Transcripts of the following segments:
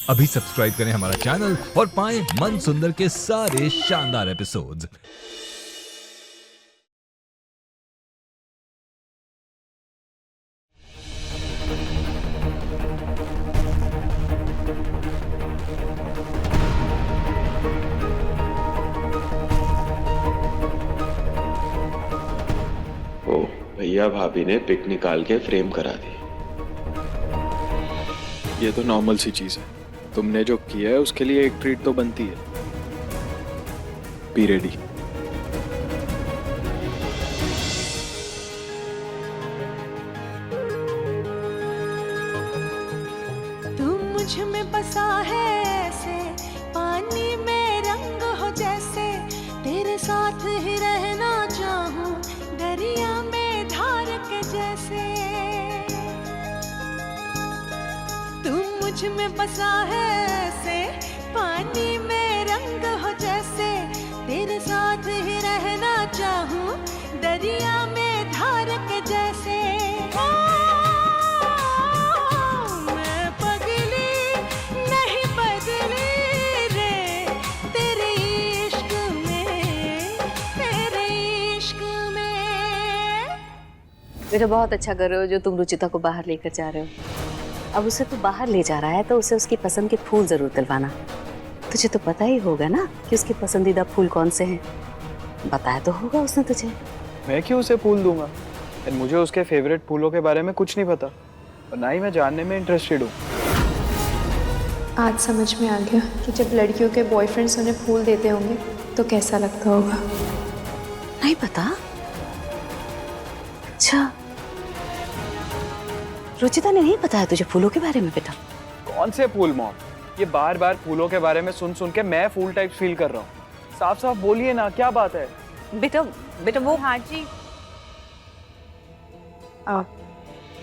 अभी सब्सक्राइब करें हमारा चैनल और पाएं मन सुंदर के सारे शानदार एपिसोड्स। ओ भैया भाभी ने पिक निकाल के फ्रेम करा दी। ये तो नॉर्मल सी चीज है। तुमने जो किया है उसके लिए एक ट्रीट तो बनती है। Be ready. तू मुझ में बसा है ऐसे, पानी में रंग हो जैसे, तेरे साथ ही रहना चाहूं दरिया में धार के जैसे। तू मुझ में बसा है ऐसे, पानी में रंग हो जैसे, तेरे साथ ही रहना चाहूं दरिया में धार के जैसे। मैं पगली नहीं बदली रे तेरे इश्क में, तेरे इश्क में। बेटा बहुत अच्छा कर रहे हो जो तुम रुचिता को बाहर लेकर जा रहे हो। अब उसे तू बाहर ले जा रहा है तो उसे उसकी पसंद के फूल जरूर दिलवाना। तुझे तो पता ही होगा ना कि उसके पसंदीदा फूल कौन से हैं। बताया तो होगा उसने तुझे। मैं क्यों उसे फूल दूंगा? एंड मुझे उसके फेवरेट फूलों के बारे में कुछ नहीं पता और ना ही मैं जानने में इंटरेस्टेड हूँ। आज समझ में आ गया कि जब लड़कियों के बॉयफ्रेंड्स उन्हें फूल देते होंगे तो कैसा लगता होगा। नहीं पता? अच्छा, रुचिता ने नहीं बताया तुझे फूलों के बारे में बेटा? कौन से फूल मॉम? ये बार बार फूलों के बारे में सुन सुन के मैं फूल टाइप फील कर रहा हूँ। साफ साफ बोलिए ना, क्या बात है? बेटा बेटा वो हाँ जी,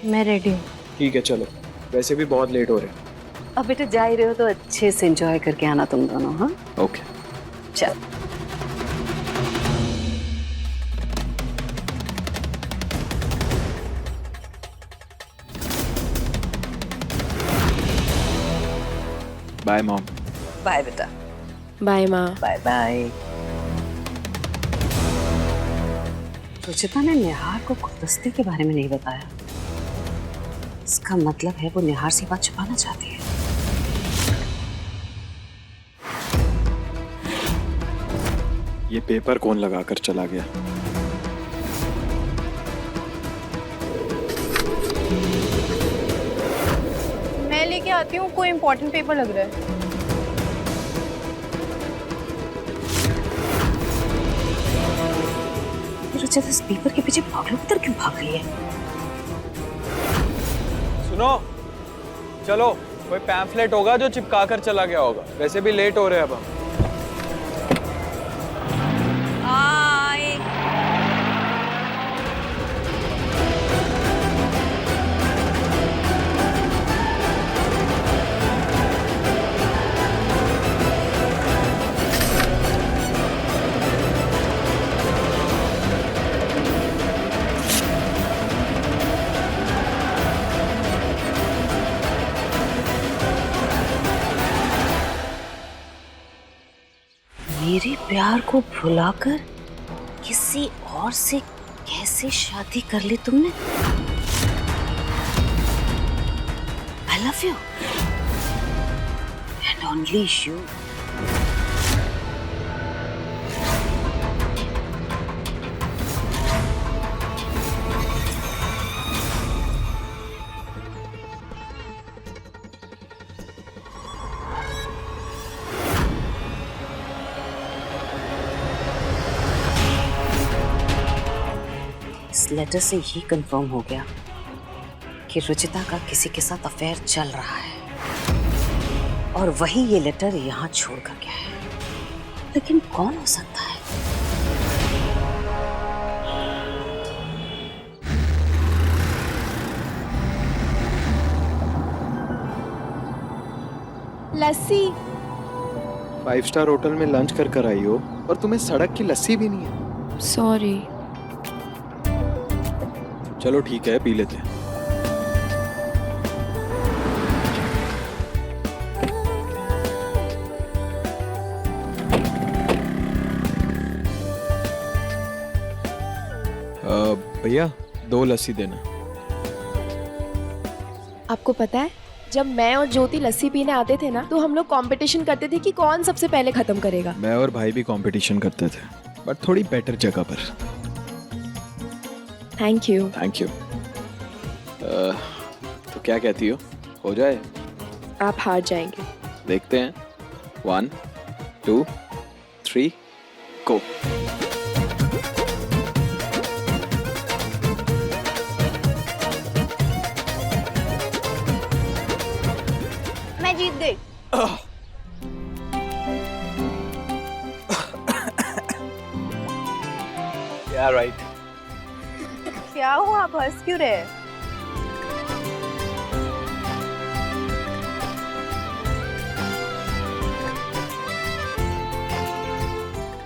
मैं रेडी हूँ। ठीक है चलो, वैसे भी बहुत लेट हो रहे हैं। अब बेटा जा ही रहे हो तो अच्छे से एंजॉय करके आना तुम दोनों। हाँ ओके चल। Bye mom. बाय बेटा। बाय माँ। Bye bye. रुचिता ने निहार को गुलदस्ते के बारे में नहीं बताया। इसका मतलब है वो निहार से बात छुपाना चाहती है। ये पेपर कौन लगा कर चला गया? मैं लेके आती हूँ, कोई इम्पोर्टेंट पेपर लग रहा है। रुचिता इस पेपर के पीछे पागलों की तरह क्यों भाग रही है? सुनो, चलो कोई पैम्फलेट होगा जो चिपका कर चला गया होगा। वैसे भी लेट हो रहे हैं अब हम। मेरे प्यार को भुलाकर किसी और से कैसे शादी कर ली तुमने? I love you and only you. इस लेटर से ये कंफर्म हो गया कि रुचिता का किसी के साथ अफेयर चल रहा है और वही ये लेटर यहाँ छोड़ कर गया है। लेकिन कौन हो सकता है? लस्सी। 5 स्टार होटल में लंच कर कर आई हो और तुम्हें सड़क की लस्सी भी नहीं है। सॉरी। चलो ठीक है, पी लेते हैं। भैया 2 लस्सी देना। आपको पता है जब मैं और ज्योति लस्सी पीने आते थे ना, तो हम लोग कंपटीशन करते थे कि कौन सबसे पहले खत्म करेगा। मैं और भाई भी कंपटीशन करते थे, बट थोड़ी बेटर जगह पर। Thank you. Thank you. तो क्या कहती हो जाए? आप हार जाएंगे। देखते हैं। 1 2 3 गो। मैं जीत गई। Yeah, right. क्या हुआ, आप हंस क्यों रहे?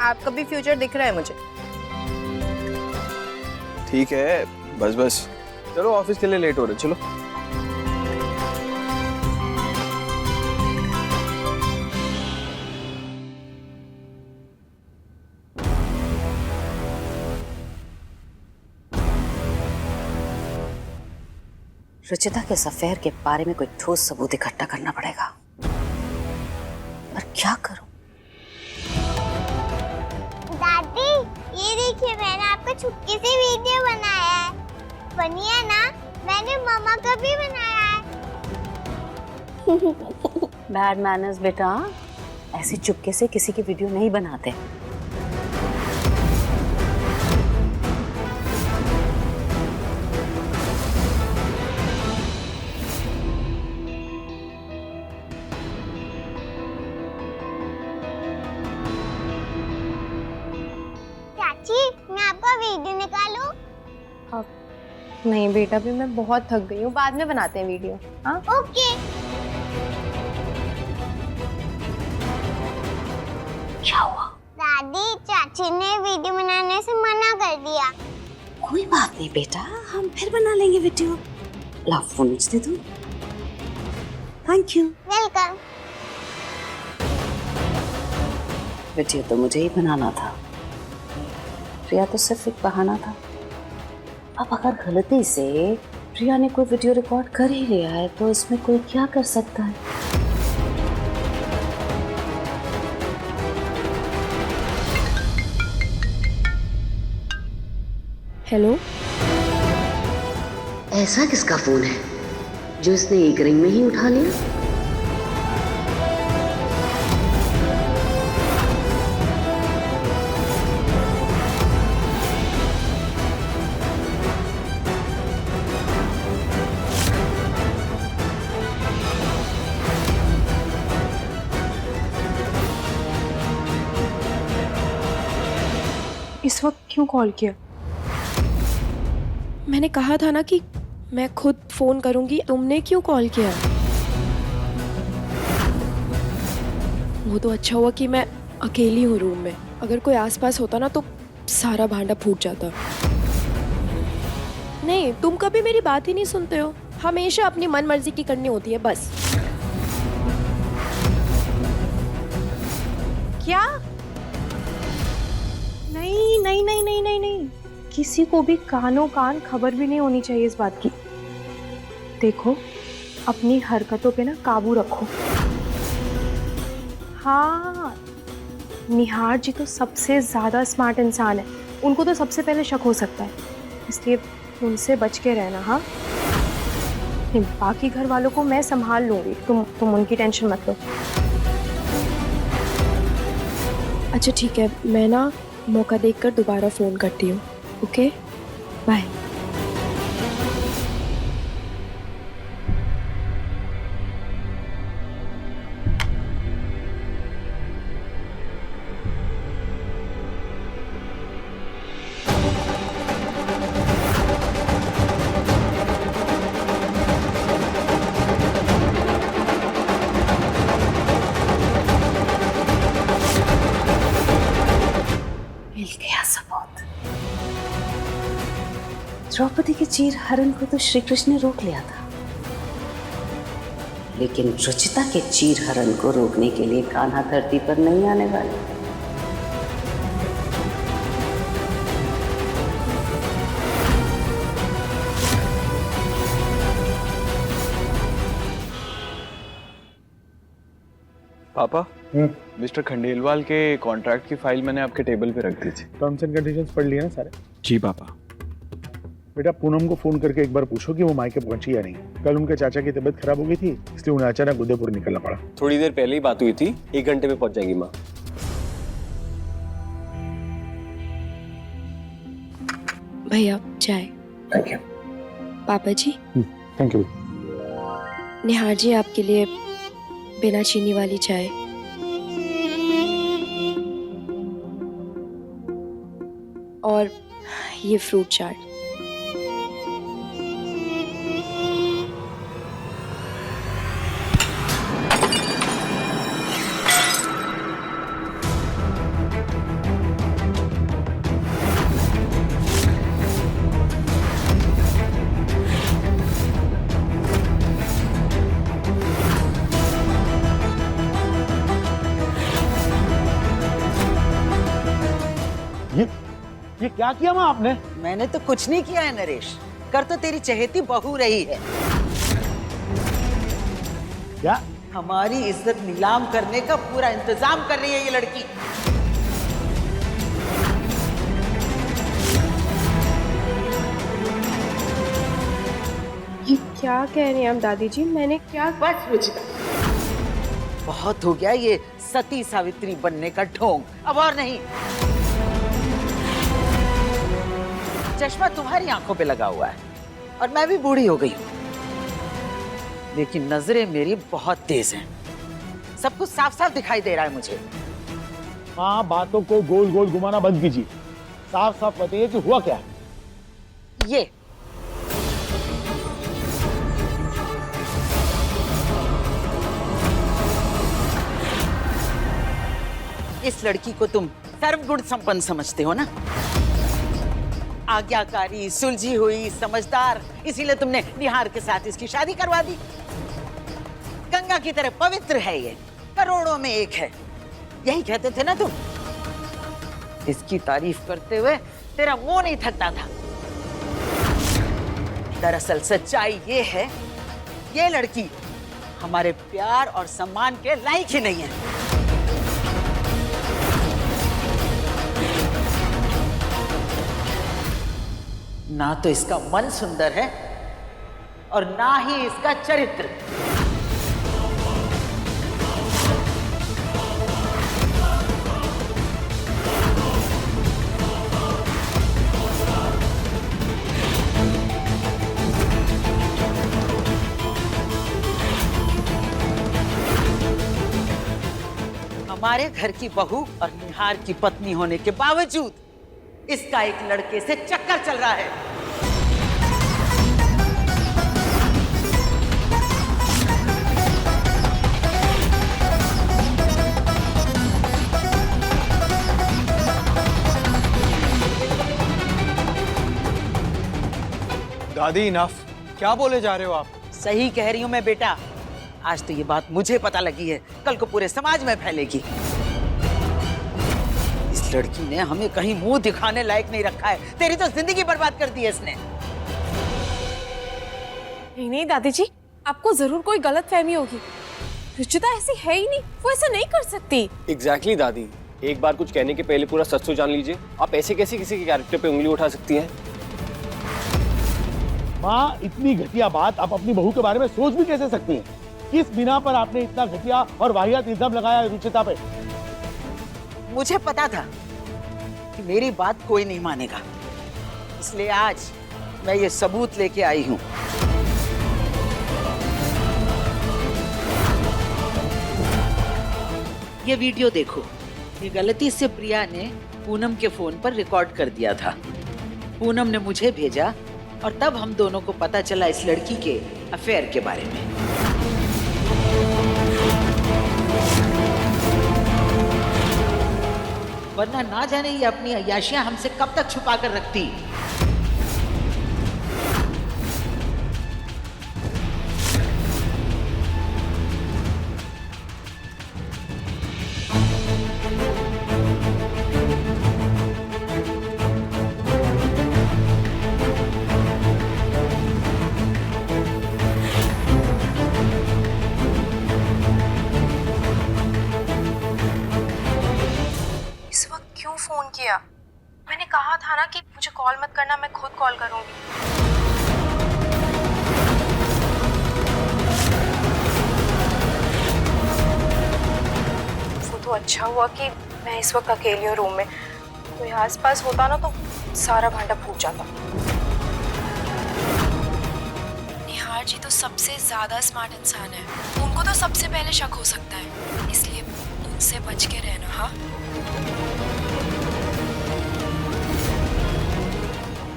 आपका भी फ्यूचर दिख रहा है मुझे। ठीक है, बस चलो ऑफिस के लिए लेट हो रहे, चलो। रुचिता के इस अफेयर के बारे में कोई ठोस सबूत इकट्ठा करना पड़ेगा, पर क्या करूं? दादी, ये देखिए मैंने आपका चुटकी से वीडियो बनाया है। फनी है ना? मैंने मम्मा का भी बनाया है। बैड मैनर्स बेटा, ऐसे चुपके से किसी की वीडियो नहीं बनाते। मैं आपका वीडियो निकालूं? नहीं बेटा, अभी मैं बहुत थक गई हूँ, बाद में बनाते हैं वीडियो। हाँ ओके। क्या हुआ? दादी, चाची ने वीडियो बनाने से मना कर दिया। कोई बात नहीं बेटा, हम फिर बना लेंगे वीडियो। ला फोन मुझे दे दो। Thank you. वेलकम। वीडियो तो मुझे ही बनाना था, प्रिया तो सिर्फ एक बहाना था। अब अगर गलती से प्रिया ने कोई वीडियो रिकॉर्ड कर ही लिया है तो इसमें कोई क्या कर सकता है? हेलो, ऐसा किसका फोन है जो इसने एक रिंग में ही उठा लिया? इस वक्त क्यों कॉल किया? मैंने कहा था ना कि मैं खुद फोन करूंगी, तुमने क्यों कॉल किया? वो तो अच्छा हुआ कि मैं अकेली हूँ रूम में, अगर कोई आसपास होता ना तो सारा भांडा फूट जाता। नहीं, तुम कभी मेरी बात ही नहीं सुनते हो, हमेशा अपनी मन मर्जी की करनी होती है बस। क्या? नहीं नहीं नहीं नहीं नहीं नहीं, किसी को भी कानों कान खबर भी नहीं होनी चाहिए इस बात की। देखो, अपनी हरकतों पे ना काबू रखो। हाँ, निहार जी तो सबसे ज्यादा स्मार्ट इंसान है, उनको तो सबसे पहले शक हो सकता है, इसलिए उनसे बच के रहना। हाँ, बाकी घर वालों को मैं संभाल लूंगी, तुम उनकी टेंशन मत लो। अच्छा ठीक है, मैं ना मौका देखकर दोबारा फोन करती हूँ। Okay, bye. द्रौपदी के चीर हरण को तो श्री कृष्ण ने रोक लिया था, लेकिन रुचिता के चीर हरण को रोकने के लिए कान्हा धरती पर नहीं आने वाला। पापा, मिस्टर खंडेलवाल के कॉन्ट्रैक्ट की फाइल मैंने आपके टेबल पे रख दी थी। टर्म्स एंड कंडीशंस पढ़ लिए ना सारे? जी पापा। बेटा पूनम को फोन करके एक बार पूछो कि वो मायके पहुंची या नहीं। कल उनके चाचा की तबीयत खराब हो गई थी, इसलिए उन्हें अचानक उदयपुर निकलना पड़ा। थोड़ी देर पहले ही बात हुई थी, 1 घंटे में पहुंच जाएगी माँ। भैया चाय। Thank you. पापा जी, थैंक यू। निहार जी आपके लिए बिना चीनी वाली चाय। और ये फ्रूट चाट। ये क्या किया माँ आपने? मैंने तो कुछ नहीं किया है नरेश, कर तो तेरी चहेती बहू रही है। क्या? हमारी इज्जत नीलाम करने का पूरा इंतजाम कर रही है ये लड़की। ये क्या कह रही हैं आप दादी जी? मैंने क्या? बस रुचिता, बहुत हो गया ये सती सावित्री बनने का ढोंग, अब और नहीं। चश्मा तुम्हारी आंखों पे लगा हुआ है और मैं भी बूढ़ी हो गई हूँ, लेकिन नजरें मेरी बहुत तेज हैं। सब कुछ साफ साफ दिखाई दे रहा है मुझे। माँ बातों को गोल गोल घुमाना बंद कीजिए, साफ साफ बताइए कि हुआ क्या है। ये इस लड़की को तुम सर्वगुण संपन्न समझते हो ना? आज्ञाकारी, सुलझी हुई, समझदार, इसीलिए तुमने निहार के साथ इसकी शादी करवा दी। गंगा की तरह पवित्र है ये, करोड़ों में एक है, यही कहते थे ना तुम। इसकी तारीफ करते हुए तेरा मुंह नहीं थकता था। दरअसल सच्चाई ये है, ये लड़की हमारे प्यार और सम्मान के लायक ही नहीं है। ना तो इसका मन सुंदर है और ना ही इसका चरित्र। हमारे घर की बहू और निहार की पत्नी होने के बावजूद इसका एक लड़के से चक्कर चल रहा है। दादी इनफ, क्या बोले जा रहे हो आप? सही कह रही हूं मैं बेटा, आज तो ये बात मुझे पता लगी है, कल को पूरे समाज में फैलेगी। इस लड़की ने हमें कहीं मुंह दिखाने लायक नहीं रखा है। तेरी तो जिंदगी बर्बाद कर दी है इसने। नहीं नहीं दादी जी, आपको जरूर कोई गलत फहमी होगी। रुचिता ऐसी है ही नहीं, वो ऐसा नहीं कर सकती। एग्जैक्टली दादी, एक बार कुछ कहने के पहले पूरा सच तो जान लीजिए। आप ऐसे कैसे किसी के कैरेक्टर पे उंगली उठा सकती हैं? माँ इतनी घटिया बात आप अपनी बहू के बारे में सोच भी कैसे सकती हैं? किस बिना पर आपने इतना घटिया और वाहियात इल्जाम लगाया रुचिता पे? मुझे पता था कि मेरी बात कोई नहीं मानेगा, इसलिए आज मैं ये सबूत लेके आई हूं। ये वीडियो देखो, ये गलती से प्रिया ने पूनम के फोन पर रिकॉर्ड कर दिया था। पूनम ने मुझे भेजा और तब हम दोनों को पता चला इस लड़की के अफेयर के बारे में। वरना ना जाने ये अपनी अय्याशियां हमसे कब तक छुपा कर रखती। कहा था ना कि मुझे कॉल मत करना, मैं खुद कॉल करूंगी। वो तो अच्छा हुआ कि मैं इस वक्त अकेली हूँ रूम में। कोई आसपास होता ना तो सारा भांडा फूट जाता। निहार जी तो सबसे ज्यादा स्मार्ट इंसान है, उनको तो सबसे पहले शक हो सकता है, इसलिए उनसे बच के रहना। हाँ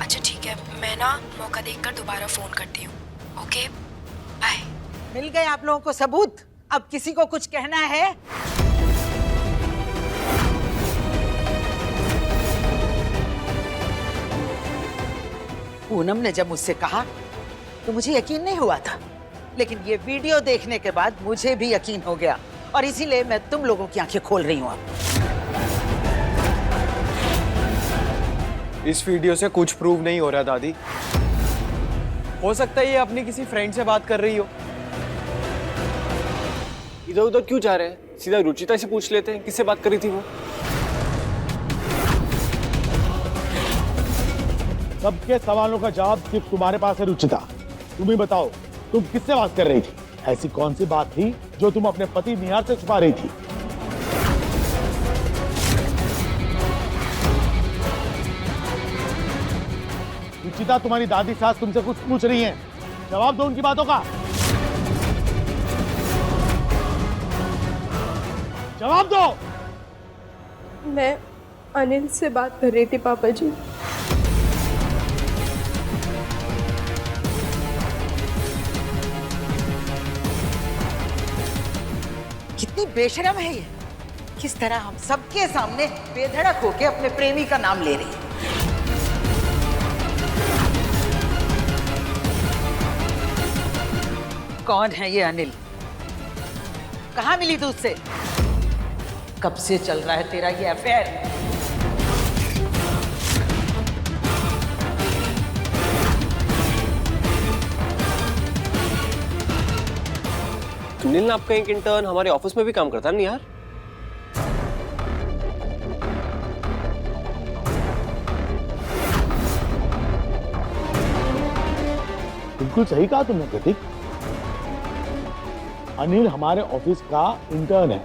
अच्छा ठीक है, मैं ना मौका देखकर दोबारा फोन करती हूँ। Okay bye. मिल गए आप लोगों को सबूत? अब किसी को कुछ कहना है? पूनम ने जब मुझसे कहा तो मुझे यकीन नहीं हुआ था, लेकिन ये वीडियो देखने के बाद मुझे भी यकीन हो गया और इसीलिए मैं तुम लोगों की आंखें खोल रही हूँ अब। इस वीडियो से कुछ प्रूव नहीं हो रहा दादी। हो सकता है ये अपनी किसी फ्रेंड से बात कर रही हो। इधर उधर क्यों जा रहे हैं? सीधा रुचिता से पूछ लेते हैं किससे बात करी थी वो। सबके सवालों का जवाब सिर्फ तुम्हारे पास है रुचिता। तुम ही बताओ, तुम किससे बात कर रही थी? ऐसी कौन सी बात थी जो तुम अपने पति निहार से छुपा रही थी? रुचिता, तुम्हारी दादी सास तुमसे कुछ पूछ रही हैं, जवाब दो उनकी बातों का। जवाब दो। मैं अनिल से बात कर रही थी पापा जी। कितनी बेशरम है ये, किस तरह हम सबके सामने बेधड़क होके अपने प्रेमी का नाम ले रही है। कौन है ये अनिल? कहाँ मिली तू उससे? कब से चल रहा है तेरा ये अफेयर? अनिल नाम का एक इंटर्न हमारे ऑफिस में भी काम करता है ना यार। बिल्कुल सही कहा तुमने प्रतीक। अनिल हमारे ऑफिस का इंटर्न है,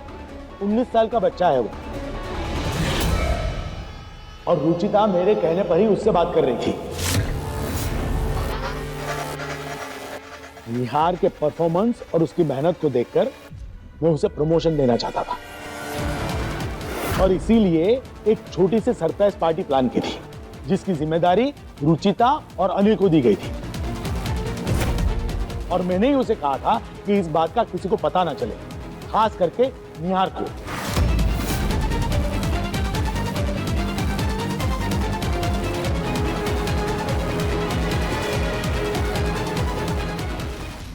19 साल का बच्चा है वो। और रुचिता मेरे कहने पर ही उससे बात कर रही थी। निहार के परफॉर्मेंस और उसकी मेहनत को देखकर मैं उसे प्रमोशन देना चाहता था और इसीलिए एक छोटी सी सरप्राइज पार्टी प्लान की थी, जिसकी जिम्मेदारी रुचिता और अनिल को दी गई थी। और मैंने ही उसे कहा था कि इस बात का किसी को पता ना चले, खास करके निहार को।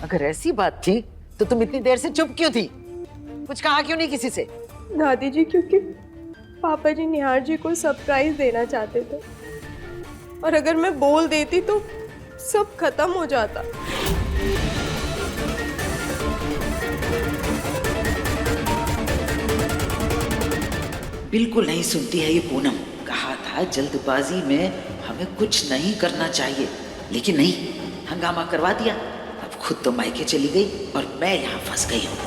अगर ऐसी बात थी तो तुम इतनी देर से चुप क्यों थी? कुछ कहा क्यों नहीं किसी से? दादी जी, क्योंकि पापा जी निहार जी को सरप्राइज देना चाहते थे और अगर मैं बोल देती तो सब खत्म हो जाता। बिल्कुल नहीं सुनती है ये पूनम। कहा था जल्दबाजी में हमें कुछ नहीं करना चाहिए, लेकिन नहीं, हंगामा करवा दिया। अब खुद तो मायके चली गई और मैं यहाँ फंस गई हूँ।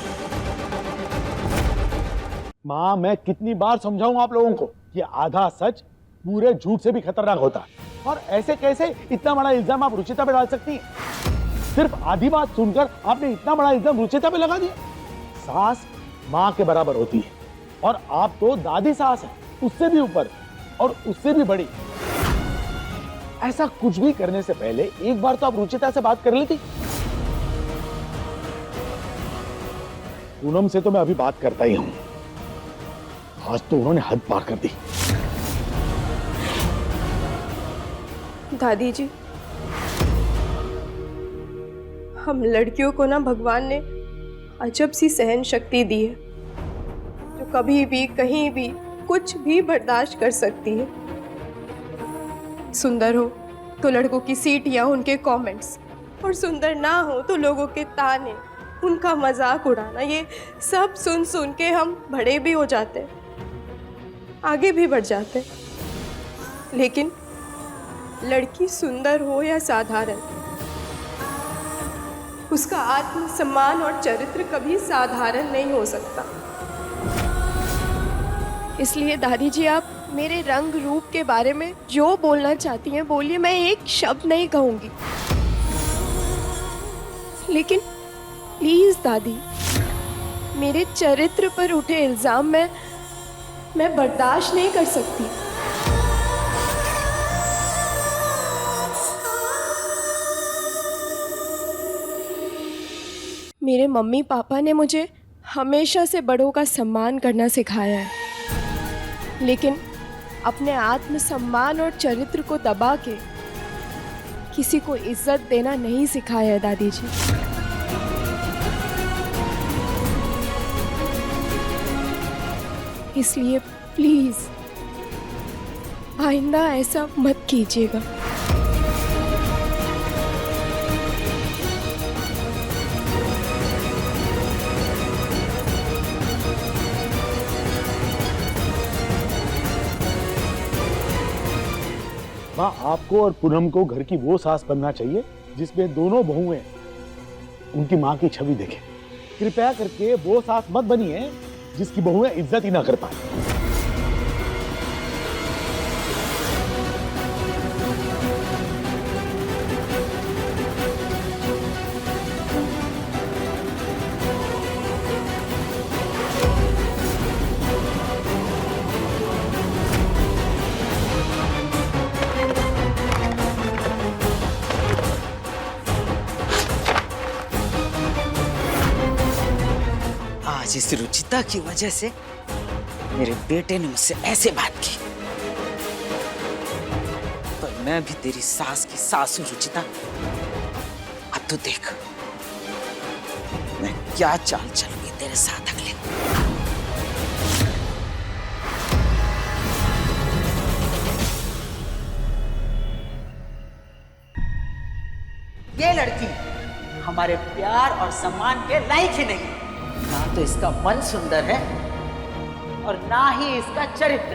माँ, मैं कितनी बार समझाऊं आप लोगों को कि आधा सच पूरे झूठ से भी खतरनाक होता है। और ऐसे कैसे इतना बड़ा इल्जाम आप रुचिता पे डाल सकती हैं? सिर्फ आधी बात सुनकर आपने इतना बड़ा इल्जाम रुचिता पे लगा दिया। सास माँ के बराबर होती है और आप तो दादी सास है, उससे भी ऊपर और उससे भी बड़ी। ऐसा कुछ भी करने से पहले एक बार तो आप रुचिता से बात कर लेती। पूनम से तो मैं अभी बात करता ही हूं, आज तो उन्होंने हद पार कर दी। दादी जी, हम लड़कियों को ना भगवान ने अजब सी सहन शक्ति दी है, जो कभी भी कहीं भी कुछ भी बर्दाश्त कर सकती है। सुंदर हो तो लड़कों की सीटियां, उनके कमेंट्स, और सुंदर ना हो तो लोगों के ताने, उनका मजाक उड़ाना, ये सब सुन सुन के हम बड़े भी हो जाते, आगे भी बढ़ जाते। लेकिन लड़की सुंदर हो या साधारण, उसका आत्मसम्मान और चरित्र कभी साधारण नहीं हो सकता। इसलिए दादी जी, आप मेरे रंग रूप के बारे में जो बोलना चाहती हैं बोलिए, मैं एक शब्द नहीं कहूंगी। लेकिन प्लीज दादी, मेरे चरित्र पर उठे इल्जाम मैं बर्दाश्त नहीं कर सकती। मेरे मम्मी पापा ने मुझे हमेशा से बड़ों का सम्मान करना सिखाया है, लेकिन अपने आत्मसम्मान और चरित्र को दबा के किसी को इज्जत देना नहीं सिखाया है दादी जी। इसलिए प्लीज आइंदा ऐसा मत कीजिएगा। माँ, आपको और पूनम को घर की वो सास बनना चाहिए जिसमें दोनों बहुएं उनकी माँ की छवि देखें। कृपया करके वो सास मत बनिए जिसकी बहुएं इज्जत ही ना कर पाए। आज इस रुचिता की वजह से मेरे बेटे ने मुझसे ऐसे बात की, पर मैं भी तेरी सास की सासू रुचिता। अब तो देख मैं क्या चाल चलूंगी तेरे साथ अगले। ये लड़की हमारे प्यार और सम्मान के लायक ही नहीं। ना तो इसका मन सुंदर है और ना ही इसका चरित्र।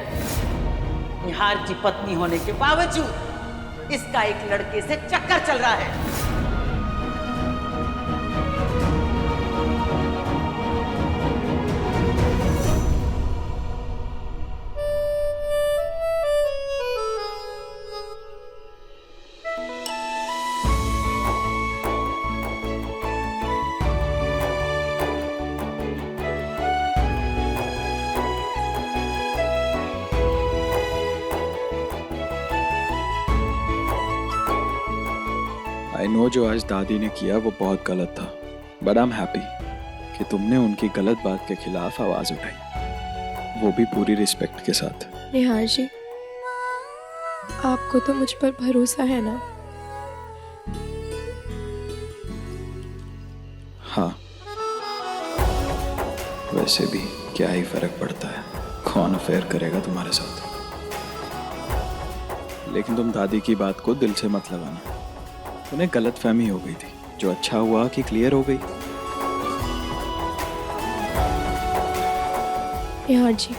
निहार की पत्नी होने के बावजूद इसका एक लड़के से चक्कर चल रहा है। आई नो जो आज दादी ने किया वो बहुत गलत था, बट आई एम हैप्पी कि तुमने उनकी गलत बात के खिलाफ आवाज उठाई, वो भी पूरी रिस्पेक्ट के साथ। निहार जी, आपको तो मुझ पर भरोसा है ना? हाँ, वैसे भी क्या ही फर्क पड़ता है कौन अफेयर करेगा तुम्हारे साथ। लेकिन तुम दादी की बात को दिल से मत लगाना, उन्हें गलत फहमी हो गई थी, जो अच्छा हुआ कि क्लियर हो गई। निहार जी,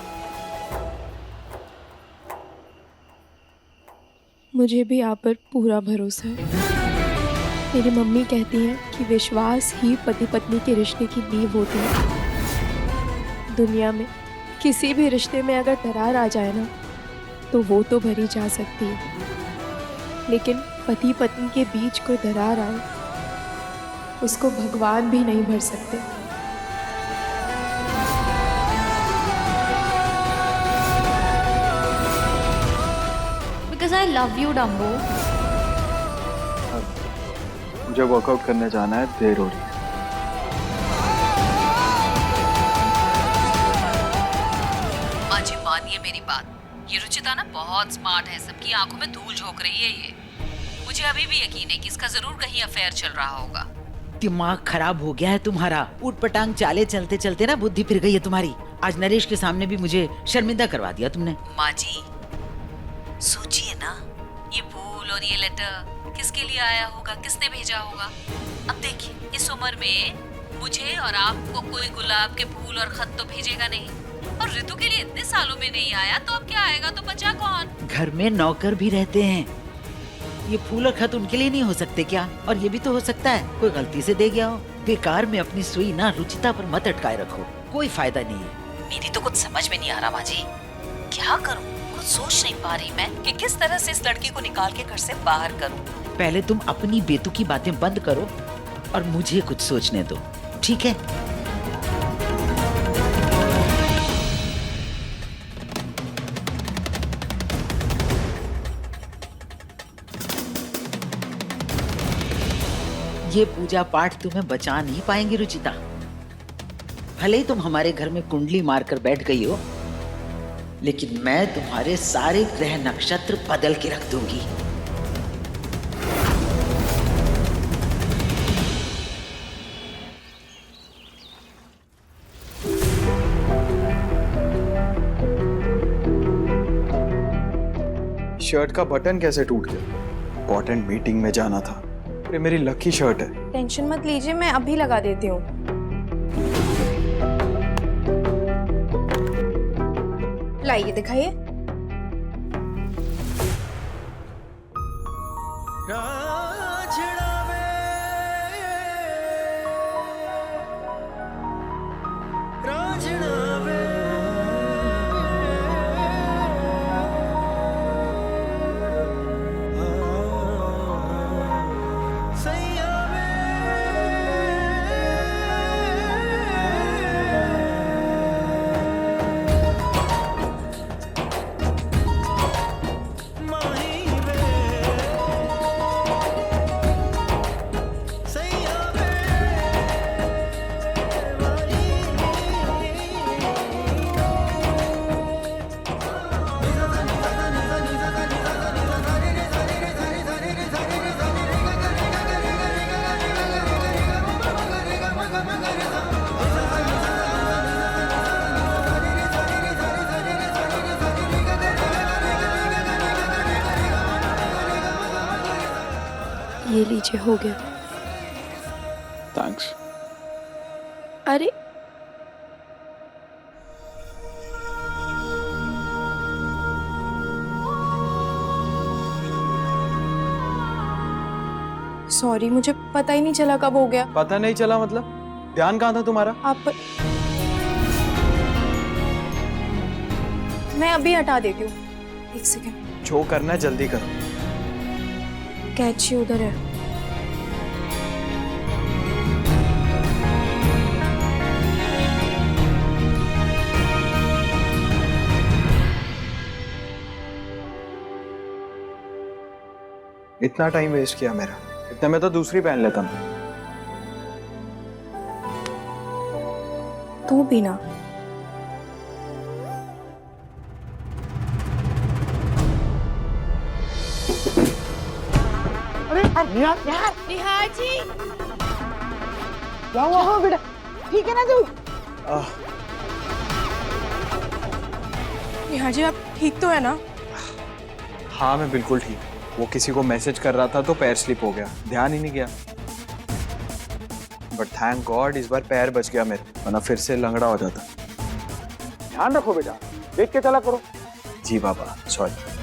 मुझे भी आप पर पूरा भरोसा है। मेरी मम्मी कहती हैं कि विश्वास ही पति पत्नी के रिश्ते की नींव होती है। दुनिया में किसी भी रिश्ते में अगर दरार आ जाए ना, तो वो तो भरी जा सकती है, लेकिन पति पत्नी के बीच कोई दरार आए, उसको भगवान भी नहीं भर सकते। Because I love you, Dumbo. मुझे वर्कआउट करने जाना है, देर हो रही है। माँ जी मानिए मेरी बात, ये रुचिता ना बहुत स्मार्ट है, सबकी आंखों में धूल झोंक रही है ये। मुझे अभी भी यकीन है कि इसका जरूर कहीं अफेयर चल रहा होगा। दिमाग खराब हो गया है तुम्हारा। ऊट पटांग चाले चलते चलते ना बुद्धि फिर गई है तुम्हारी। आज नरेश के सामने भी मुझे शर्मिंदा करवा दिया तुमने। माँ जी सोचिए ना, ये फूल और ये लेटर किसके लिए आया होगा, किसने भेजा होगा? अब देखिए, इस उम्र में मुझे और आपको कोई गुलाब के फूल और खत तो भेजेगा नहीं, और ऋतु के लिए इतने सालों में नहीं आया तो अब क्या आएगा तो बचा कौन? घर में नौकर भी रहते हैं, ये फूल और खत उनके लिए नहीं हो सकते क्या? और ये भी तो हो सकता है कोई गलती से दे गया हो। बेकार में अपनी सुई ना रुचिता पर मत अटकाए रखो, कोई फायदा नहीं है। मेरी तो कुछ समझ में नहीं आ रहा माँ जी, क्या करूँ? कुछ सोच नहीं पा रही मैं कि किस तरह से इस लड़की को निकाल के घर से बाहर करूँ। पहले तुम अपनी बेतु की बातें बंद करो और मुझे कुछ सोचने दो, ठीक है? ये पूजा पाठ तुम्हें बचा नहीं पाएंगे रुचिता। भले ही तुम हमारे घर में कुंडली मारकर बैठ गई हो, लेकिन मैं तुम्हारे सारे ग्रह नक्षत्र बदल के रख दूंगी। शर्ट का बटन कैसे टूट गया? इंपॉर्टेंट मीटिंग में जाना था। ये मेरी लकी शर्ट है। टेंशन मत लीजिए, मैं अभी लगा देती हूँ। लाइए दिखाइए। ये लीजिए, हो गया। थैंक्स। अरे सॉरी, मुझे पता ही नहीं चला कब हो गया। पता नहीं चला मतलब? ध्यान कहाँ था तुम्हारा? आप मैं अभी हटा देती हूँ, एक सेकेंड। जो करना है जल्दी करो। कैची उधर है। इतना टाइम वेस्ट किया मेरा, इतने में तो दूसरी पहन लेता मैं। तू भी ना। निहार निहार जी, क्या हुआ? हाँ बेटा, ठीक है ना तू? निहार जी आप ठीक तो है ना? हाँ मैं बिल्कुल ठीक। वो किसी को मैसेज कर रहा था तो पैर स्लिप हो गया, ध्यान ही नहीं गया। बट थैंक गॉड इस बार पैर बच गया मेरे, वरना फिर से लंगड़ा हो जाता। ध्यान रखो बेटा, देख के चला करो। जी बाबा, सॉरी।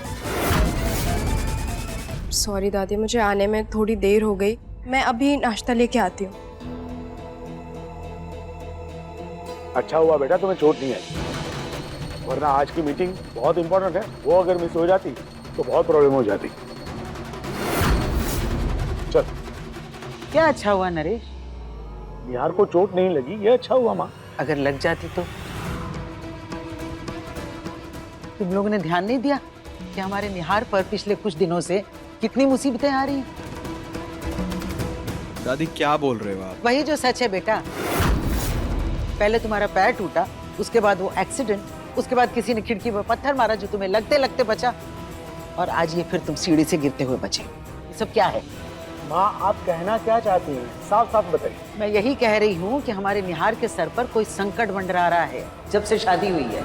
सॉरी दादी, मुझे आने में थोड़ी देर हो गई। मैं अभी नाश्ता लेके आती हूँ। अच्छा हुआ बेटा तुम्हें चोट नहीं आई, वरना आज की मीटिंग बहुत इंपॉर्टेंट है, वो अगर मिस हो जाती तो बहुत प्रॉब्लम हो जाती। चल। क्या अच्छा हुआ नरेश? निहार को चोट नहीं लगी, ये अच्छा हुआ माँ। अगर लग जाती तो? तुम लोगों ने ध्यान नहीं दिया कि हमारे निहार पर पिछले कुछ दिनों से कितनी मुसीबतें आ रही हैं? दादी क्या बोल रहे हो आप? वही जो सच है बेटा। पहले तुम्हारा पैर टूटा, उसके बाद वो एक्सीडेंट, उसके बाद किसी ने खिड़की पर पत्थर मारा जो तुम्हें लगते लगते बचा, और आज ये फिर तुम सीढ़ी से गिरते हुए बचे। ये सब क्या है? माँ आप कहना क्या चाहती हैं? साफ साफ बताइए। मैं यही कह रही हूँ कि हमारे निहार के सर पर कोई संकट मंडरा रहा है जब से शादी हुई है।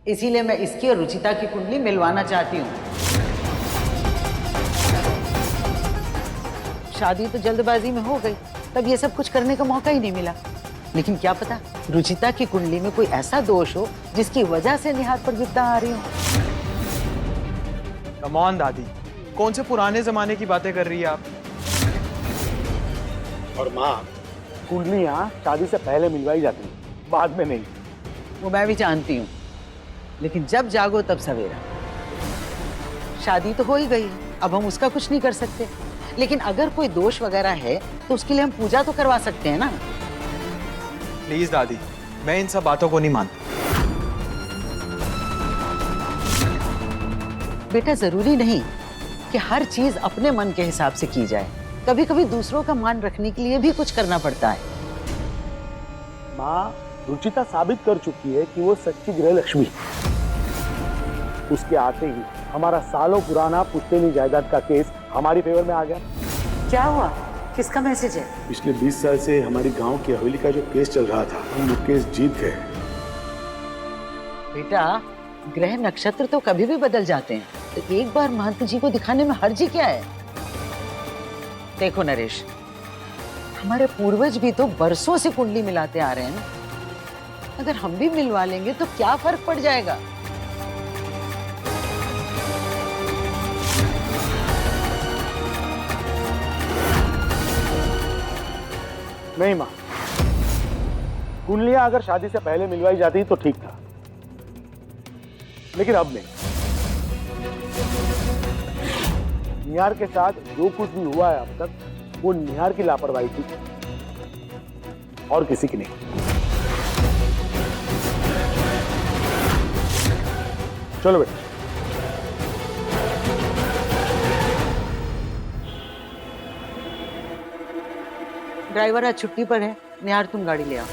इसीलिए मैं इसकी और रुचिता की कुंडली मिलवाना चाहती हूँ। शादी तो जल्दबाजी में हो गई, तब ये सब कुछ करने का मौका ही नहीं मिला। लेकिन क्या पता रुचिता की कुंडली में कोई ऐसा दोष हो जिसकी वजह से निहार पर विपदा आ रही हो। कम ऑन दादी, कौन से पुराने जमाने की बातें कर रही है आप? और माँ, कुंडलियाँ शादी से पहले मिलवाई जाती हैं, बाद में नहीं। वो मैं भी जानती हूँ, लेकिन जब जागो तब सवेरा। शादी तो हो ही गई, अब हम उसका कुछ नहीं कर सकते, लेकिन अगर कोई दोष वगैरह है तो उसके लिए हम पूजा तो करवा सकते हैं ना। प्लीज दादी, मैं इन सब बातों को नहीं मानता। बेटा, जरूरी नहीं कि हर चीज अपने मन के हिसाब से की जाए, कभी कभी दूसरों का मान रखने के लिए भी कुछ करना पड़ता है। माँ, रुचिता साबित कर चुकी है कि वो सच्ची गृह लक्ष्मी है। उसके आते ही हमारा सालों पुराना पुश्तैनी जायदाद का केस हमारी फेवर में आ गया। क्या हुआ? किसका मैसेज है? पिछले 20 साल से हमारी गांव की हवेली का जो केस चल रहा था, हम वो केस जीत गए। बेटा, ग्रह नक्षत्र तो कभी भी बदल जाते हैं, तो एक बार महंत जी को दिखाने में हर्ज क्या है? देखो नरेश, हमारे पूर्वज भी तो बरसों से कुंडली मिलाते आ रहे हैं ना। अगर हम भी मिलवा लेंगे तो क्या फर्क पड़ जाएगा? नहीं माँ, कुंडलियां अगर शादी से पहले मिलवाई जाती तो ठीक था, लेकिन अब नहीं। निहार के साथ जो कुछ भी हुआ है अब तक, वो निहार की लापरवाही थी और किसी की नहीं। चलो बेटा। ड्राइवर आज छुट्टी पर है, निहार तुम गाड़ी ले आओ।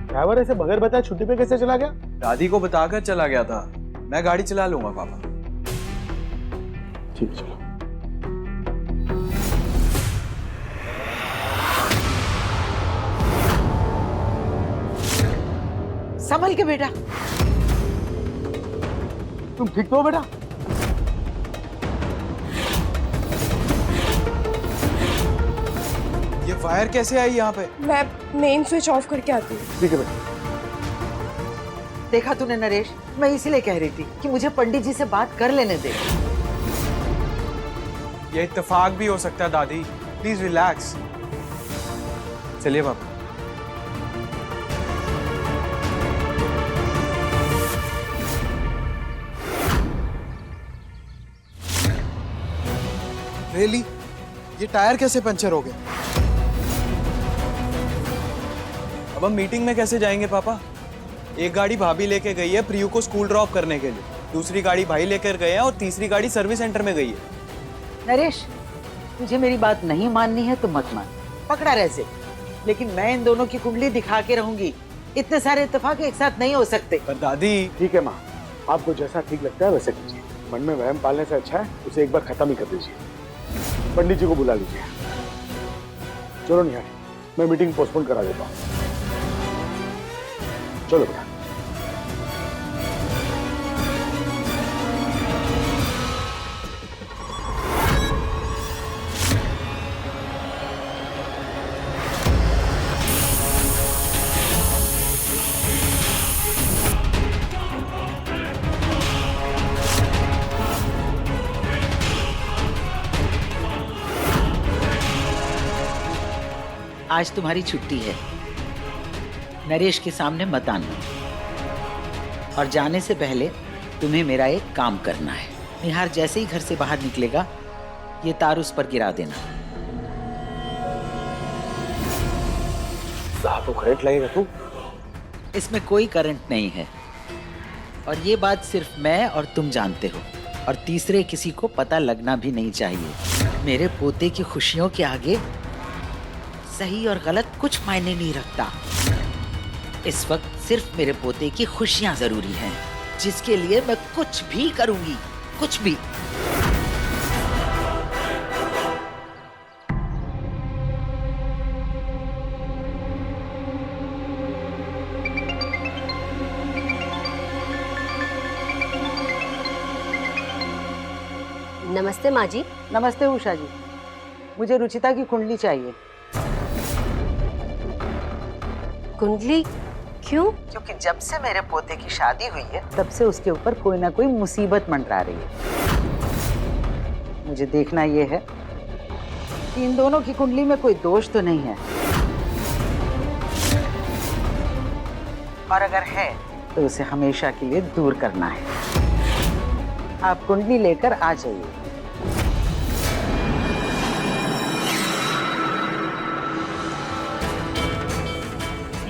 ड्राइवर ऐसे बगैर बताए छुट्टी पे कैसे चला गया? दादी को बताकर चला गया था। मैं गाड़ी चला लूंगा पापा। ठीक, चलो। संभल के बेटा। तुम ठीक तो हो बेटा? ये वायर कैसे आई यहाँ पे? मैं मेन स्विच ऑफ करके आती हूँ। ठीक है बेटा। देखा तूने नरेश, मैं इसीलिए कह रही थी कि मुझे पंडित जी से बात कर लेने दे। ये इत्तेफाक भी हो सकता है दादी, प्लीज रिलैक्स। चलिए पापा। रेली, ये टायर कैसे पंचर हो गया? अब हम मीटिंग में कैसे जाएंगे पापा? एक गाड़ी भाभी लेके गई है प्रियू को स्कूल ड्रॉप करने के लिए, दूसरी गाड़ी भाई लेकर गए हैं और तीसरी गाड़ी सर्विस सेंटर में गई है। नरेश, तुझे मेरी बात नहीं माननी है तो मत मान, पकड़ा रह से। लेकिन मैं इन दोनों की कुंडली दिखा के रहूंगी। इतने सारे इत्तेफाक एक साथ नहीं हो सकते। पर दादी। ठीक है माँ, आपको जैसा ठीक लगता है वैसे कीजिए। मन में वहम पालने से अच्छा है उसे एक बार खत्म ही कर दीजिए। पंडित जी को बुला लीजिए। चलो निहार, मैं मीटिंग पोस्टपोन करा देता हूँ। चलो बेटा। आज तुम्हारी छुट्टी है, नरेश के सामने मत आना। और जाने से पहले तुम्हें मेरा एक काम करना है। निहार जैसे ही घर से बाहर निकलेगा, ये तार उस पर गिरा देना। साहब को करंट लगेगा तू? इसमें कोई करंट नहीं है, और ये बात सिर्फ मैं और तुम जानते हो, और तीसरे किसी को पता लगना भी नहीं चाहिए। मेरे पोते की खुशियों के आगे सही और गलत कुछ मायने नहीं रखता। इस वक्त सिर्फ मेरे पोते की खुशियां जरूरी हैं, जिसके लिए मैं कुछ भी करूंगी, कुछ भी। नमस्ते माँ जी। नमस्ते उषा जी, मुझे रुचिता की कुंडली चाहिए। कुंडली क्यों? क्योंकि जब से मेरे पोते की शादी हुई है तब से उसके ऊपर कोई ना कोई मुसीबत मंडरा रही है। मुझे देखना ये है कि इन दोनों की कुंडली में कोई दोष तो नहीं है, और अगर है तो उसे हमेशा के लिए दूर करना है। आप कुंडली लेकर आ जाइए।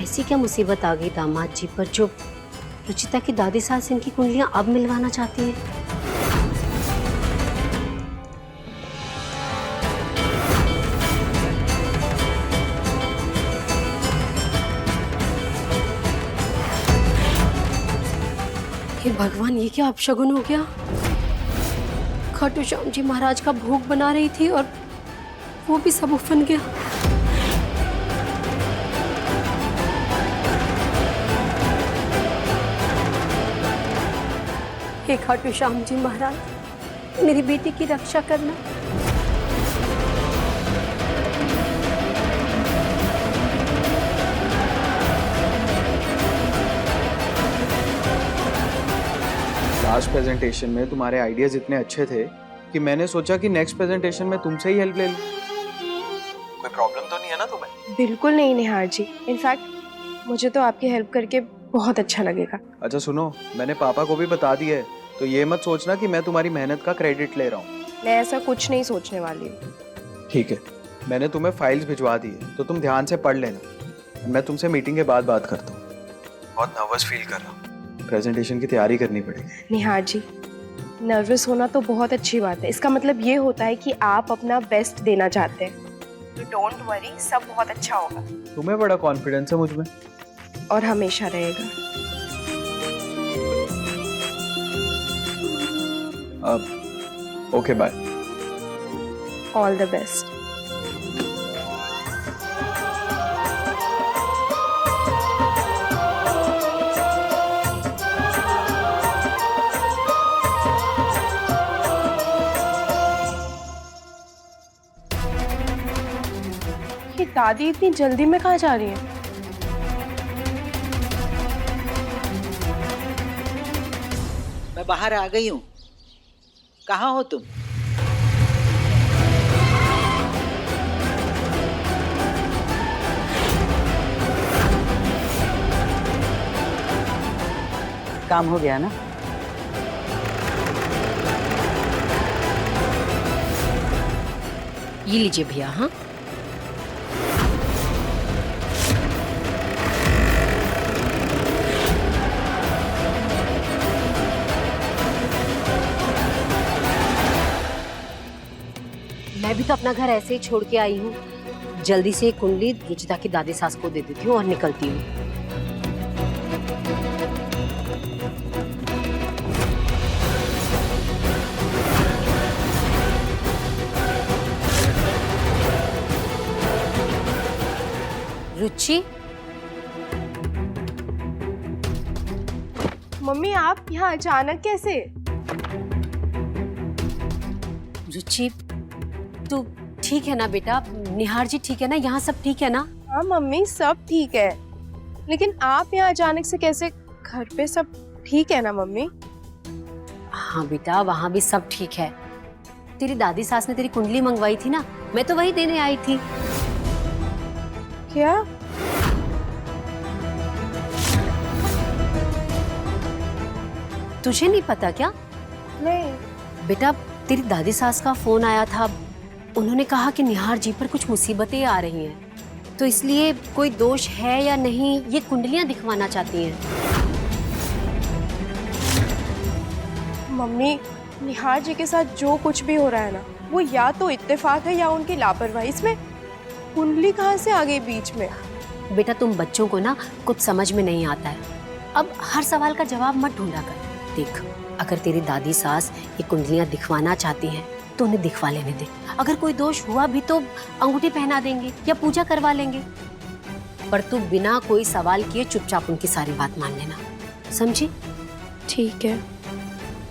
ऐसी क्या मुसीबत आ गई दामाद जी पर जो रुचिता की दादी सास इनकी कुंडलियां अब मिलवाना चाहती है? हे भगवान, ये क्या अपशगुन हो गया? खाटू श्याम जी महाराज का भोग बना रही थी और वो भी सब उफन गया। हे खाटू श्याम जी महाराज, मेरी बेटी की रक्षा करना। लास्ट प्रेजेंटेशन में तुम्हारे आइडियाज इतने अच्छे थे कि मैंने सोचा कि नेक्स्ट प्रेजेंटेशन में तुमसे ही हेल्प ले लूं। कोई प्रॉब्लम तो नहीं है ना तुम्हें? बिल्कुल नहीं निहार जी, इनफैक्ट मुझे तो आपकी हेल्प करके बहुत अच्छा लगेगा। अच्छा सुनो, मैंने पापा को भी बता दिया है, तो ये मत सोचना कि मैं तुम्हारी मेहनत का क्रेडिट ले रहा हूँ। मैं ऐसा कुछ नहीं सोचने वाली हूँ। ठीक है, मैंने तुम्हें फाइल्स भिजवा दी है तो तुम ध्यान से पढ़ लेना। मैं तुमसे मीटिंग के बाद बात करता हूँ। बहुत नर्वस फील कर रहा हूँ, प्रेजेंटेशन की तैयारी करनी पड़ेगी। निहार जी, नर्वस होना तो बहुत अच्छी बात है। इसका मतलब ये होता है कि आप अपना बेस्ट देना चाहते हैं। तो डोंट वरी, सब बहुत अच्छा होगा। तुम्हें बड़ा कॉन्फिडेंस है मुझ में। और हमेशा रहेगा। अब okay, bye. All the best. ये दादी इतनी जल्दी में कहाँ जा रही है? मैं बाहर आ गई हूँ। कहाँ हो तुम? काम हो गया ना? ये लीजिए भैया। हाँ, मैं भी तो अपना घर ऐसे ही छोड़ के आई हूँ। जल्दी से कुंडली रुचिता की दादी सास को दे देती हूँ और निकलती हूँ। रुचि, मम्मी आप यहाँ अचानक कैसे? रुचि, तू ठीक है ना बेटा? निहार जी ठीक है ना? यहाँ सब ठीक है ना? हाँ मम्मी, सब ठीक है, लेकिन आप यहाँ अचानक से कैसे? घर पे सब ठीक है ना मम्मी? हाँ बेटा, वहाँ भी सब ठीक है। तेरी दादी सास ने तेरी कुंडली मंगवाई थी ना, मैं तो वही देने आई थी। क्या? तुझे नहीं पता क्या? नहीं बेटा, तेरी दादी सास का फोन आया था। उन्होंने कहा कि निहार जी पर कुछ मुसीबतें आ रही हैं, तो इसलिए कोई दोष है या नहीं ये कुंडलियां दिखवाना चाहती हैं। मम्मी, निहार जी के साथ जो कुछ भी हो रहा है ना, वो या तो इत्तेफाक है या उनकी लापरवाही। इसमें कुंडली कहाँ से आ गई बीच में? बेटा, तुम बच्चों को ना कुछ समझ में नहीं आता है। अब हर सवाल का जवाब मत ढूंढा कर। देख, अगर तेरी दादी सास ये कुंडलियां दिखवाना चाहती हैं तो उन्हें दिखवा लेने दे। अगर कोई दोष हुआ भी तो अंगूठी पहना देंगे या पूजा करवा लेंगे, पर तू बिना कोई सवाल किए चुपचाप उनकी सारी बात मान लेना, समझी? ठीक है।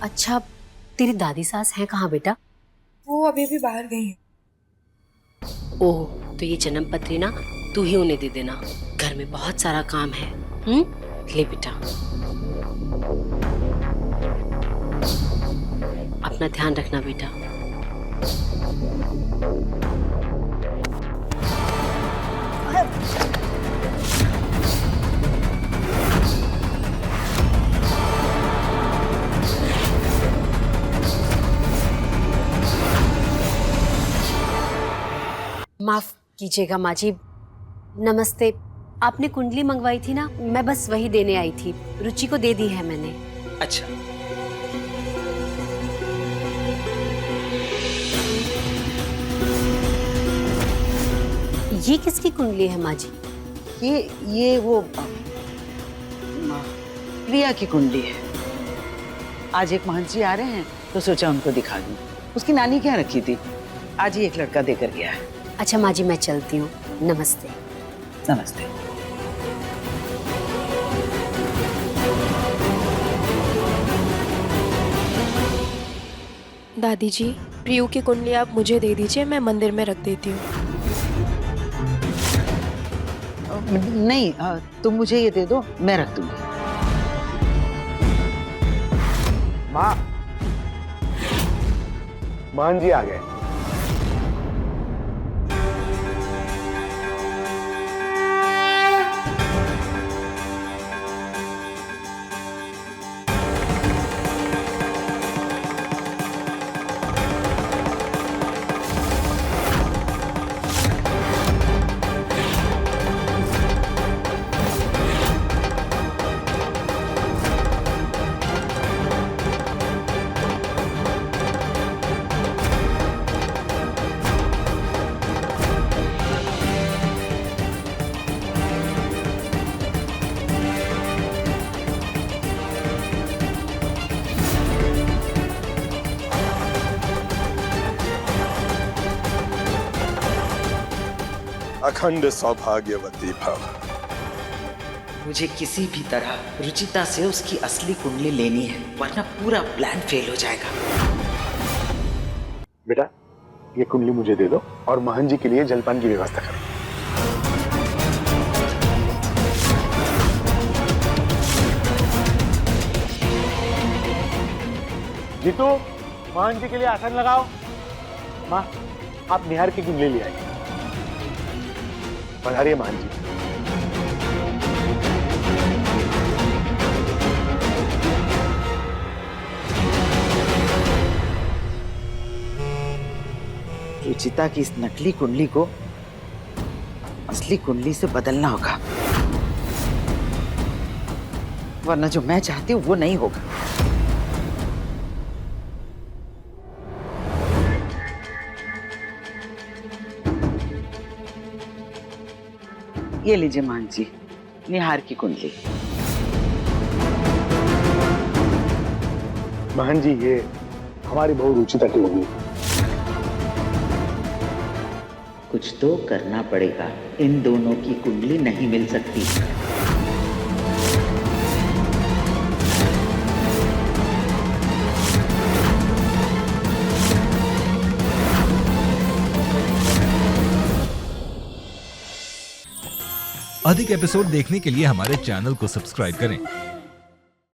अच्छा, तेरी दादी सास है कहाँ बेटा? वो अभी भी बाहर गई है। ओह, तो ये जन्म पत्री ना तू ही उन्हें दे देना, घर घर में बहुत सारा काम है। ले बेटा, अपना ध्यान रखना बेटा। माफ कीजिएगा माँ जी, नमस्ते। आपने कुंडली मंगवाई थी ना, मैं बस वही देने आई थी। रुचि को दे दी है मैंने। अच्छा, ये किसकी कुंडली है माँ जी? ये वो प्रिया की कुंडली है। आज एक महंत जी आ रहे हैं तो सोचा उनको दिखा दूं। उसकी नानी क्या रखी थी, आज ही एक लड़का देकर गया है। अच्छा माँ जी, मैं चलती हूँ। नमस्ते। नमस्ते। दादी जी, प्रियू की कुंडली आप मुझे दे दीजिए, मैं मंदिर में रख देती हूँ। नहीं, तुम मुझे ये दे दो, मैं रख दूंगी। माँ, मान जी आ गए। अखंड सौभाग्यवती भव। मुझे किसी भी तरह रुचिता से उसकी असली कुंडली लेनी है, वरना पूरा प्लान फेल हो जाएगा। बेटा, ये कुंडली मुझे दे दो और महन जी के लिए जलपान की व्यवस्था करो। जीतू, महन जी के लिए आसन लगाओ। माँ, आप निहार की कुंडली ले आइए। पधारिए महन जी। रुचिता की इस नकली कुंडली को असली कुंडली से बदलना होगा, वरना जो मैं चाहती हूँ वो नहीं होगा। ये लीजिए मान जी, निहार की कुंडली। महन जी, ये हमारी बहू रुचिता की होगी। कुछ तो करना पड़ेगा, इन दोनों की कुंडली नहीं मिल सकती। अधिक एपिसोड देखने के लिए हमारे चैनल को सब्सक्राइब करें